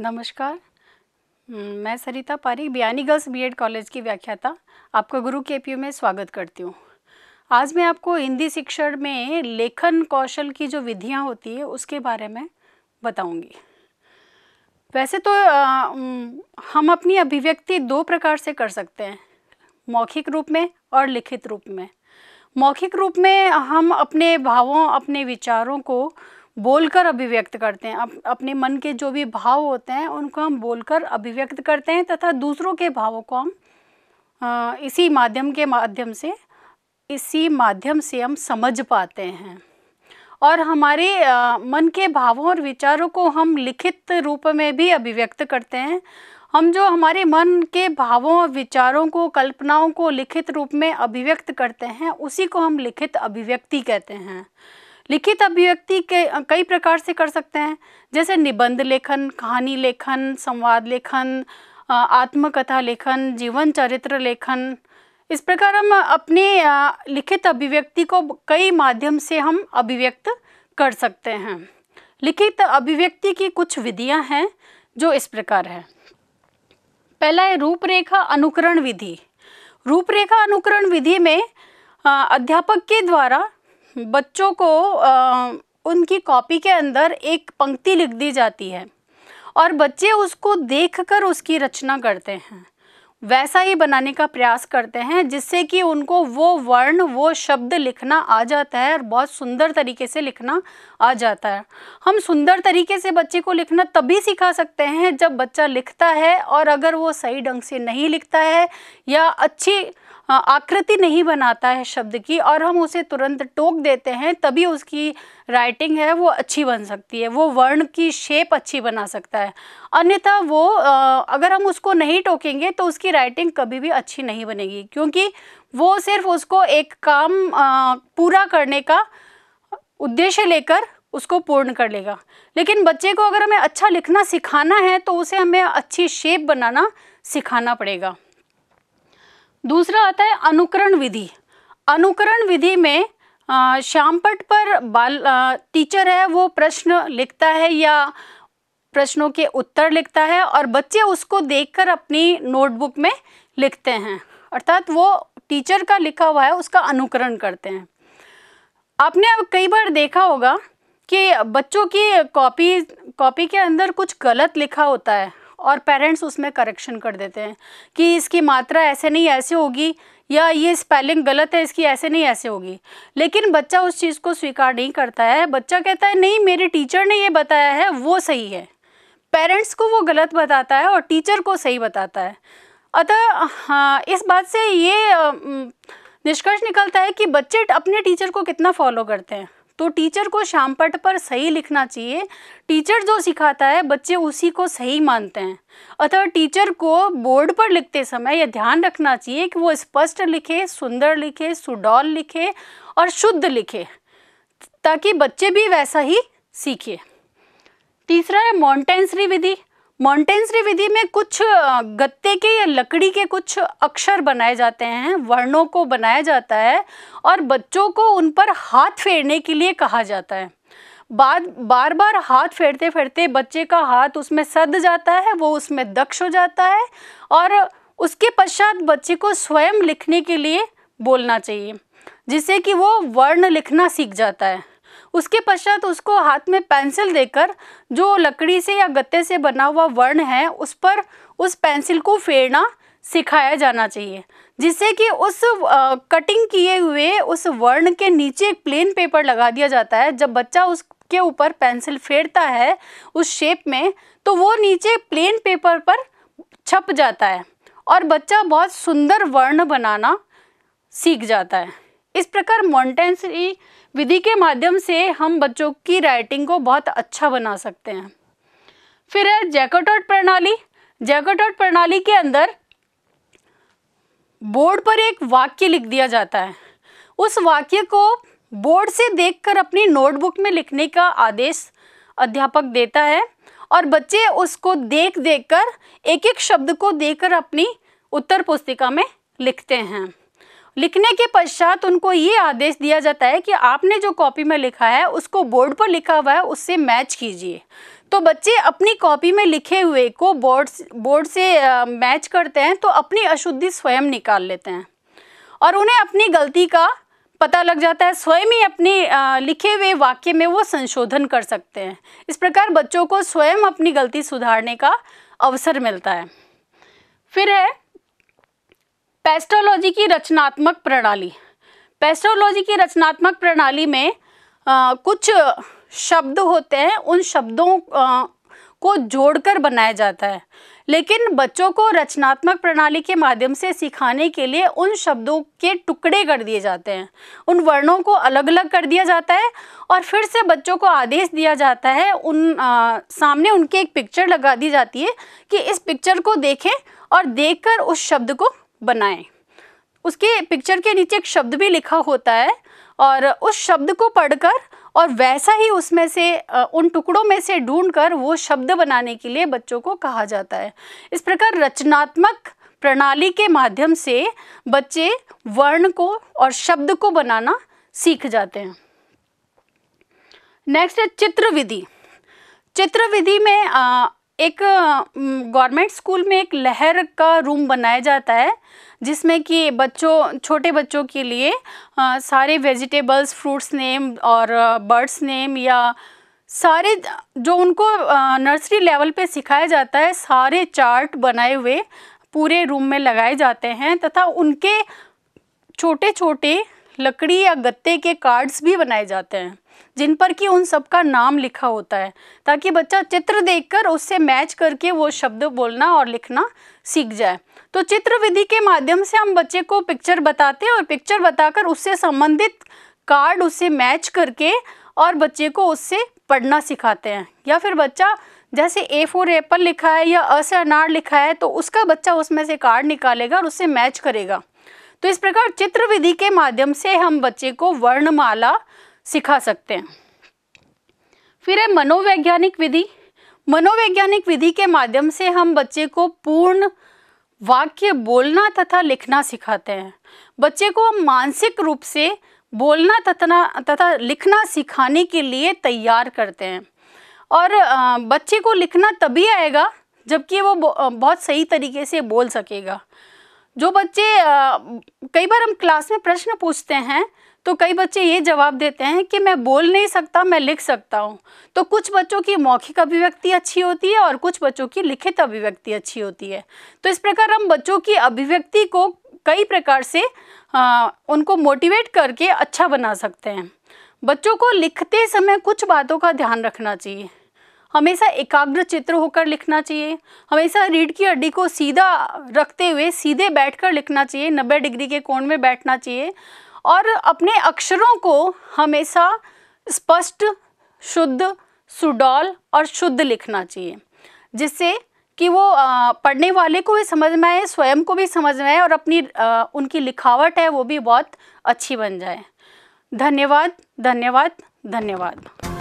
नमस्कार। मैं सरिता पारी बयानी गर्ल्स बीएड कॉलेज की व्याख्याता आपका गुरु केपीयू में स्वागत करती हूँ। आज मैं आपको हिंदी शिक्षण में लेखन कौशल की जो विधियाँ होती है उसके बारे में बताऊँगी। वैसे तो हम अपनी अभिव्यक्ति दो प्रकार से कर सकते हैं, मौखिक रूप में और लिखित रूप में। मौखिक रूप में हम अपने भावों, अपने विचारों को बोलकर अभिव्यक्त करते हैं। अपने मन के जो भी भाव होते हैं उनको हम बोलकर अभिव्यक्त करते हैं तथा दूसरों के भावों को हम इसी माध्यम से हम समझ पाते हैं। और हमारे मन के भावों और विचारों को हम लिखित रूप में भी अभिव्यक्त करते हैं। हम जो हमारे मन के भावों और विचारों को, कल्पनाओं को लिखित रूप में अभिव्यक्त करते हैं, उसी को हम लिखित अभिव्यक्ति कहते हैं। लिखित अभिव्यक्ति के कई प्रकार से कर सकते हैं, जैसे निबंध लेखन, कहानी लेखन, संवाद लेखन, आत्मकथा लेखन, जीवन चरित्र लेखन। इस प्रकार हम अपने लिखित अभिव्यक्ति को कई माध्यम से हम अभिव्यक्त कर सकते हैं। लिखित अभिव्यक्ति की कुछ विधियां हैं जो इस प्रकार है। पहला है रूपरेखा अनुकरण विधि। रूपरेखा अनुकरण विधि में अध्यापक के द्वारा बच्चों को उनकी कॉपी के अंदर एक पंक्ति लिख दी जाती है और बच्चे उसको देखकर उसकी रचना करते हैं, वैसा ही बनाने का प्रयास करते हैं, जिससे कि उनको वो वर्ण, वो शब्द लिखना आ जाता है और बहुत सुंदर तरीके से लिखना आ जाता है। हम सुंदर तरीके से बच्चे को लिखना तभी सिखा सकते हैं जब बच्चा लिखता है, और अगर वो सही ढंग से नहीं लिखता है या अच्छी आकृति नहीं बनाता है शब्द की और हम उसे तुरंत टोक देते हैं, तभी उसकी राइटिंग है वो अच्छी बन सकती है, वो वर्ण की शेप अच्छी बना सकता है। अन्यथा वो अगर हम उसको नहीं टोकेंगे तो उसकी राइटिंग कभी भी अच्छी नहीं बनेगी, क्योंकि वो सिर्फ उसको एक काम पूरा करने का उद्देश्य लेकर उसको पूर्ण कर लेगा। लेकिन बच्चे को अगर हमें अच्छा लिखना सिखाना है तो उसे हमें अच्छी शेप बनाना सिखाना पड़ेगा। दूसरा आता है अनुकरण विधि। अनुकरण विधि में श्यामपट्ट पर टीचर है वो प्रश्न लिखता है या प्रश्नों के उत्तर लिखता है और बच्चे उसको देखकर अपनी नोटबुक में लिखते हैं, अर्थात वो टीचर का लिखा हुआ है उसका अनुकरण करते हैं। आपने अब कई बार देखा होगा कि बच्चों की कॉपी के अंदर कुछ गलत लिखा होता है और पेरेंट्स उसमें करेक्शन कर देते हैं कि इसकी मात्रा ऐसे नहीं ऐसे होगी, या ये स्पेलिंग गलत है इसकी, ऐसे नहीं ऐसे होगी। लेकिन बच्चा उस चीज़ को स्वीकार नहीं करता है। बच्चा कहता है नहीं, मेरे टीचर ने ये बताया है वो सही है। पेरेंट्स को वो गलत बताता है और टीचर को सही बताता है। अतः इस बात से ये निष्कर्ष निकलता है कि बच्चे अपने टीचर को कितना फॉलो करते हैं। तो टीचर को श्यामपट्ट पर सही लिखना चाहिए। टीचर जो सिखाता है बच्चे उसी को सही मानते हैं। अतः टीचर को बोर्ड पर लिखते समय यह ध्यान रखना चाहिए कि वो स्पष्ट लिखे, सुंदर लिखे, सुडौल लिखे और शुद्ध लिखे, ताकि बच्चे भी वैसा ही सीखे। तीसरा है मॉन्टेंसरी विधि। मॉन्टेंसरी विधि में कुछ गत्ते के या लकड़ी के कुछ अक्षर बनाए जाते हैं, वर्णों को बनाया जाता है और बच्चों को उन पर हाथ फेरने के लिए कहा जाता है। बार बार हाथ फेरते फेरते बच्चे का हाथ उसमें सध जाता है, वो उसमें दक्ष हो जाता है और उसके पश्चात बच्चे को स्वयं लिखने के लिए बोलना चाहिए, जिससे कि वो वर्ण लिखना सीख जाता है। उसके पश्चात उसको हाथ में पेंसिल देकर जो लकड़ी से या गत्ते से बना हुआ वर्ण है उस पर उस पेंसिल को फेरना सिखाया जाना चाहिए, जिससे कि उस कटिंग किए हुए उस वर्ण के नीचे एक प्लेन पेपर लगा दिया जाता है। जब बच्चा उसके ऊपर पेंसिल फेरता है उस शेप में, तो वो नीचे प्लेन पेपर पर छप जाता है और बच्चा बहुत सुंदर वर्ण बनाना सीख जाता है। इस प्रकार मॉन्टेंसरी विधि के माध्यम से हम बच्चों की राइटिंग को बहुत अच्छा बना सकते हैं। फिर है जैकोटॉट प्रणाली। जैकोटॉट प्रणाली के अंदर बोर्ड पर एक वाक्य लिख दिया जाता है। उस वाक्य को बोर्ड से देखकर अपनी नोटबुक में लिखने का आदेश अध्यापक देता है और बच्चे उसको देख कर एक एक शब्द को देखकर अपनी उत्तर पुस्तिका में लिखते हैं। लिखने के पश्चात उनको ये आदेश दिया जाता है कि आपने जो कॉपी में लिखा है उसको बोर्ड पर लिखा हुआ है उससे मैच कीजिए। तो बच्चे अपनी कॉपी में लिखे हुए को बोर्ड से मैच करते हैं तो अपनी अशुद्धि स्वयं निकाल लेते हैं और उन्हें अपनी गलती का पता लग जाता है। स्वयं ही अपनी लिखे हुए वाक्य में वो संशोधन कर सकते हैं। इस प्रकार बच्चों को स्वयं अपनी गलती सुधारने का अवसर मिलता है। फिर है पेस्टोलॉजी की रचनात्मक प्रणाली। पेस्टोलॉजी की रचनात्मक प्रणाली में कुछ शब्द होते हैं, उन शब्दों को जोड़कर बनाया जाता है, लेकिन बच्चों को रचनात्मक प्रणाली के माध्यम से सिखाने के लिए उन शब्दों के टुकड़े कर दिए जाते हैं, उन वर्णों को अलग अलग कर दिया जाता है और फिर से बच्चों को आदेश दिया जाता है, सामने उनके एक पिक्चर लगा दी जाती है कि इस पिक्चर को देखें और देखकर उस शब्द को बनाएं। उसके पिक्चर के नीचे एक शब्द भी लिखा होता है और उस शब्द को पढ़कर और वैसा ही उसमें से उन टुकड़ों में से ढूंढकर वो शब्द बनाने के लिए बच्चों को कहा जाता है। इस प्रकार रचनात्मक प्रणाली के माध्यम से बच्चे वर्ण को और शब्द को बनाना सीख जाते हैं। नेक्स्ट है चित्र विधि। चित्र विधि में एक गवर्नमेंट स्कूल में एक लहर का रूम बनाया जाता है जिसमें कि छोटे बच्चों के लिए सारे वेजिटेबल्स, फ्रूट्स नेम और बर्ड्स नेम या सारे जो उनको नर्सरी लेवल पे सिखाया जाता है, सारे चार्ट बनाए हुए पूरे रूम में लगाए जाते हैं तथा उनके छोटे छोटे लकड़ी या गत्ते के कार्ड्स भी बनाए जाते हैं जिन पर कि उन सब का नाम लिखा होता है, ताकि बच्चा चित्र देखकर उससे मैच करके वो शब्द बोलना और लिखना सीख जाए। तो चित्र विधि के माध्यम से हम बच्चे को पिक्चर बताते हैं और पिक्चर बताकर उससे संबंधित कार्ड उससे मैच करके और बच्चे को उससे पढ़ना सिखाते हैं। या फिर बच्चा जैसे ए फॉर एप्पल लिखा है या अ से अनार लिखा है तो उसका बच्चा उसमें से कार्ड निकालेगा और उससे मैच करेगा। तो इस प्रकार चित्र विधि के माध्यम से हम बच्चे को वर्णमाला सिखा सकते हैं। फिर है मनोवैज्ञानिक विधि। मनोवैज्ञानिक विधि के माध्यम से हम बच्चे को पूर्ण वाक्य बोलना तथा लिखना सिखाते हैं। बच्चे को हम मानसिक रूप से बोलना तथा लिखना सिखाने के लिए तैयार करते हैं और बच्चे को लिखना तभी आएगा जबकि वो बहुत सही तरीके से बोल सकेगा। जो बच्चे कई बार हम क्लास में प्रश्न पूछते हैं तो कई बच्चे ये जवाब देते हैं कि मैं बोल नहीं सकता, मैं लिख सकता हूँ। तो कुछ बच्चों की मौखिक अभिव्यक्ति अच्छी होती है और कुछ बच्चों की लिखित अभिव्यक्ति अच्छी होती है। तो इस प्रकार हम बच्चों की अभिव्यक्ति को कई प्रकार से उनको मोटिवेट करके अच्छा बना सकते हैं। बच्चों को लिखते समय कुछ बातों का ध्यान रखना चाहिए। हमेशा एकाग्र चित्र होकर लिखना चाहिए, हमेशा रीढ़ की हड्डी को सीधा रखते हुए सीधे बैठकर लिखना चाहिए, 90 डिग्री के कोण में बैठना चाहिए और अपने अक्षरों को हमेशा स्पष्ट, शुद्ध, सुडौल और शुद्ध लिखना चाहिए, जिससे कि वो पढ़ने वाले को भी समझ में आए, स्वयं को भी समझ में आए और अपनी उनकी लिखावट है वो भी बहुत अच्छी बन जाए। धन्यवाद, धन्यवाद, धन्यवाद।